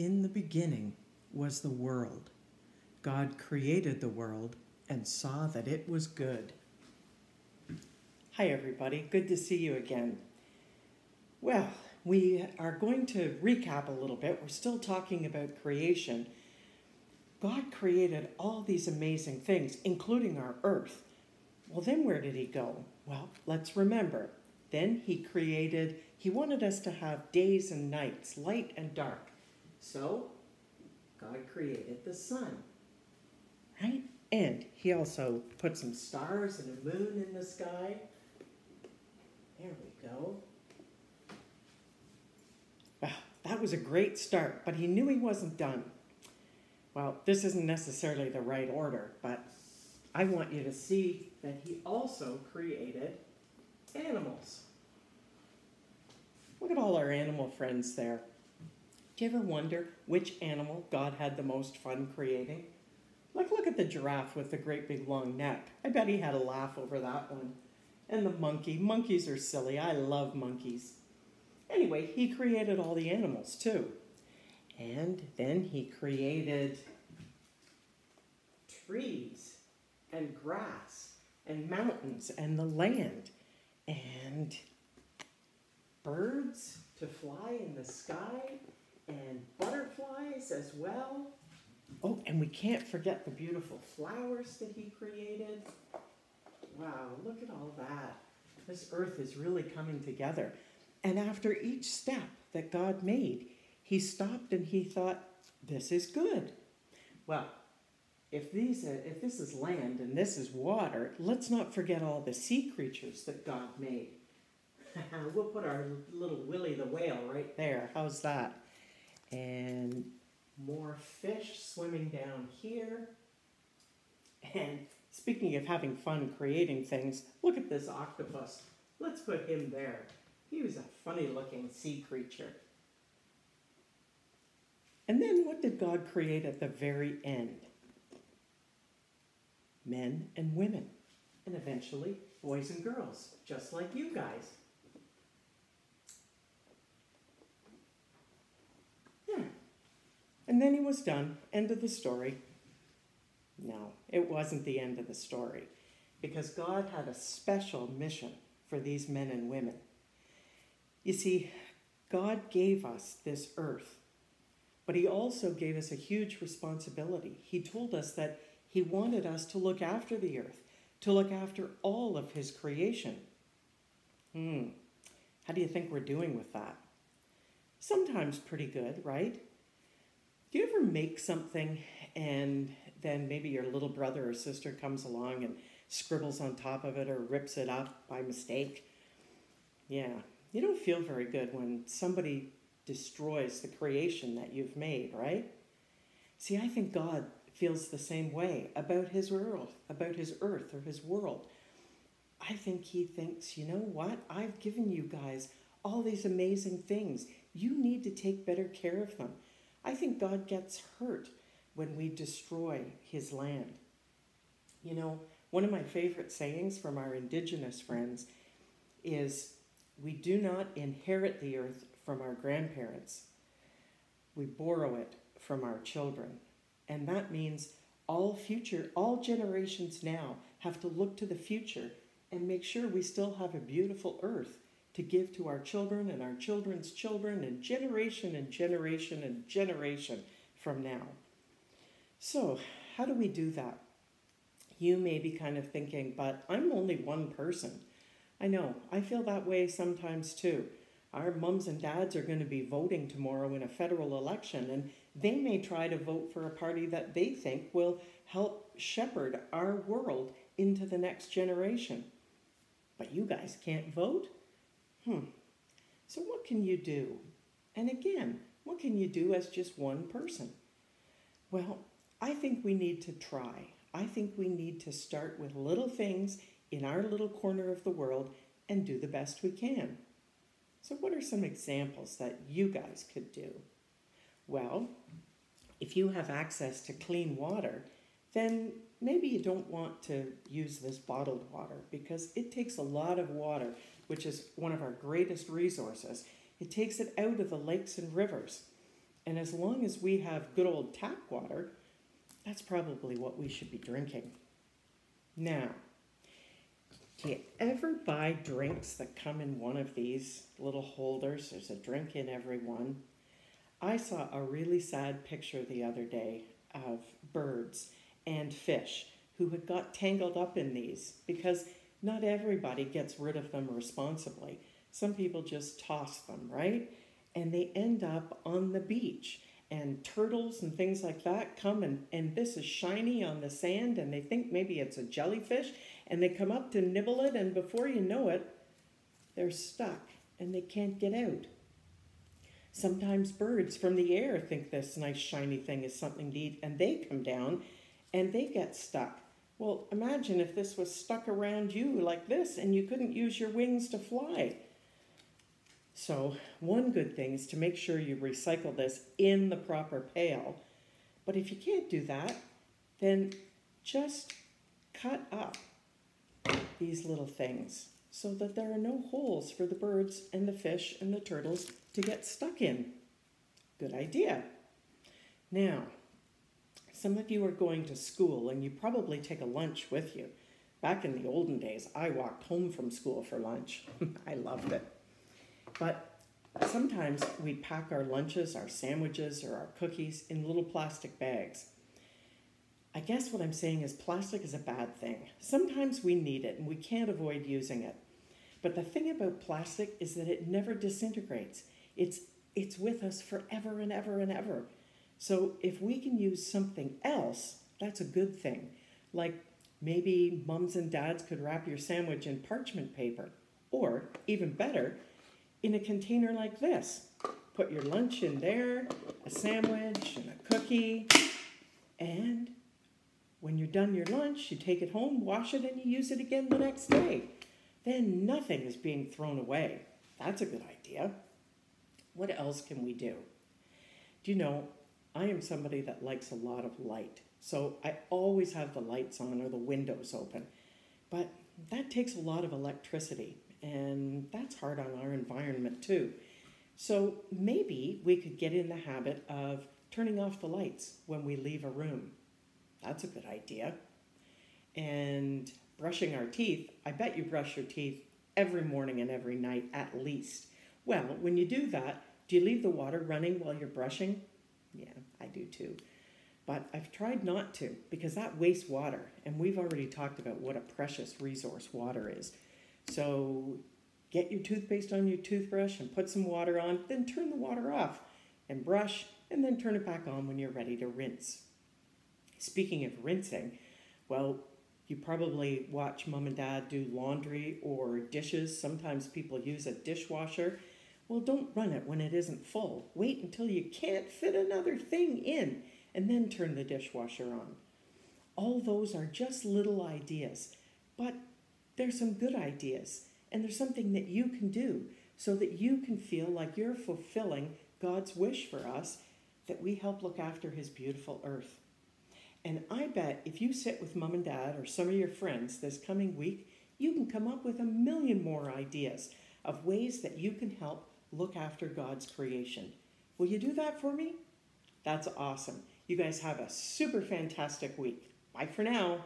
In the beginning was the world. God created the world and saw that it was good. Hi, everybody. Good to see you again. Well, we are going to recap a little bit. We're still talking about creation. God created all these amazing things, including our earth. Well, then where did he go? Well, let's remember. Then he wanted us to have days and nights, light and dark. So, God created the sun, right? And he also put some stars and a moon in the sky. There we go. Well, that was a great start, but he knew he wasn't done. Well, this isn't necessarily the right order, but I want you to see that he also created animals. Look at all our animal friends there. Do you ever wonder which animal God had the most fun creating? Like, look at the giraffe with the great big long neck. I bet he had a laugh over that one. And the monkey. Monkeys are silly. I love monkeys. Anyway, he created all the animals too. And then he created trees and grass and mountains and the land and birds to fly in the sky and butterflies as well. Oh, and we can't forget the beautiful flowers that he created. Wow, look at all that. This earth is really coming together. And after each step that God made, he stopped and he thought, this is good. Well, if this is land and this is water, let's not forget all the sea creatures that God made. We'll put our little Willie the whale right there. How's that? And more fish swimming down here. And speaking of having fun creating things, look at this octopus. Let's put him there. He was a funny looking sea creature. And then what did God create at the very end? Men and women. And eventually boys and girls, just like you guys. And then he was done. End of the story. No, it wasn't the end of the story, because God had a special mission for these men and women. You see, God gave us this earth, but he also gave us a huge responsibility. He told us that he wanted us to look after the earth, to look after all of his creation. How do you think we're doing with that? Sometimes pretty good, right? Do you ever make something and then maybe your little brother or sister comes along and scribbles on top of it or rips it up by mistake? Yeah, you don't feel very good when somebody destroys the creation that you've made, right? See, I think God feels the same way about his world, about his earth or his world. I think he thinks, you know what? I've given you guys all these amazing things. You need to take better care of them. I think God gets hurt when we destroy his land. You know, one of my favorite sayings from our indigenous friends is, we do not inherit the earth from our grandparents. We borrow it from our children. And that means all generations now have to look to the future and make sure we still have a beautiful earth to give to our children and our children's children and generation and generation and generation from now. So, how do we do that? You may be kind of thinking, but I'm only one person. I know, I feel that way sometimes too. Our mums and dads are going to be voting tomorrow in a federal election, and they may try to vote for a party that they think will help shepherd our world into the next generation. But you guys can't vote? So what can you do? And again, what can you do as just one person? Well, I think we need to try. I think we need to start with little things in our little corner of the world and do the best we can. So what are some examples that you guys could do? Well, if you have access to clean water, then maybe you don't want to use this bottled water because it takes a lot of water, which is one of our greatest resources. It takes it out of the lakes and rivers. And as long as we have good old tap water, that's probably what we should be drinking. Now, do you ever buy drinks that come in one of these little holders? There's a drink in every one. I saw a really sad picture the other day of birds and fish who had got tangled up in these because not everybody gets rid of them responsibly. Some people just toss them, right? And they end up on the beach. And turtles and things like that come and this is shiny on the sand and they think maybe it's a jellyfish and they come up to nibble it and before you know it, they're stuck and they can't get out. Sometimes birds from the air think this nice shiny thing is something to eat and they come down and they get stuck. Well, imagine if this was stuck around you like this and you couldn't use your wings to fly. So one good thing is to make sure you recycle this in the proper pail. But if you can't do that, then just cut up these little things so that there are no holes for the birds and the fish and the turtles to get stuck in. Good idea. Now, some of you are going to school and you probably take a lunch with you. Back in the olden days, I walked home from school for lunch. I loved it. But sometimes we pack our lunches, our sandwiches, or our cookies in little plastic bags. I guess what I'm saying is plastic is a bad thing. Sometimes we need it and we can't avoid using it. But the thing about plastic is that it never disintegrates. It's with us forever and ever and ever. So if we can use something else, that's a good thing. Like maybe mums and dads could wrap your sandwich in parchment paper. Or, even better, in a container like this. Put your lunch in there, a sandwich and a cookie, and when you're done your lunch, you take it home, wash it, and you use it again the next day. Then nothing is being thrown away. That's a good idea. What else can we do? Do you know, I am somebody that likes a lot of light. So I always have the lights on or the windows open. But that takes a lot of electricity. And that's hard on our environment too. So maybe we could get in the habit of turning off the lights when we leave a room. That's a good idea. And brushing our teeth, I bet you brush your teeth every morning and every night at least. Well, when you do that, do you leave the water running while you're brushing? Yeah, I do too. But I've tried not to because that wastes water. And we've already talked about what a precious resource water is. So get your toothpaste on your toothbrush and put some water on, then turn the water off and brush, and then turn it back on when you're ready to rinse. Speaking of rinsing, well, you probably watch mom and dad do laundry or dishes. Sometimes people use a dishwasher. Well, don't run it when it isn't full. Wait until you can't fit another thing in and then turn the dishwasher on. All those are just little ideas, but there's some good ideas, and there's something that you can do so that you can feel like you're fulfilling God's wish for us, that we help look after his beautiful earth. And I bet if you sit with mom and dad or some of your friends this coming week, you can come up with a million more ideas of ways that you can help look after God's creation. Will you do that for me? That's awesome. You guys have a super fantastic week. Bye for now.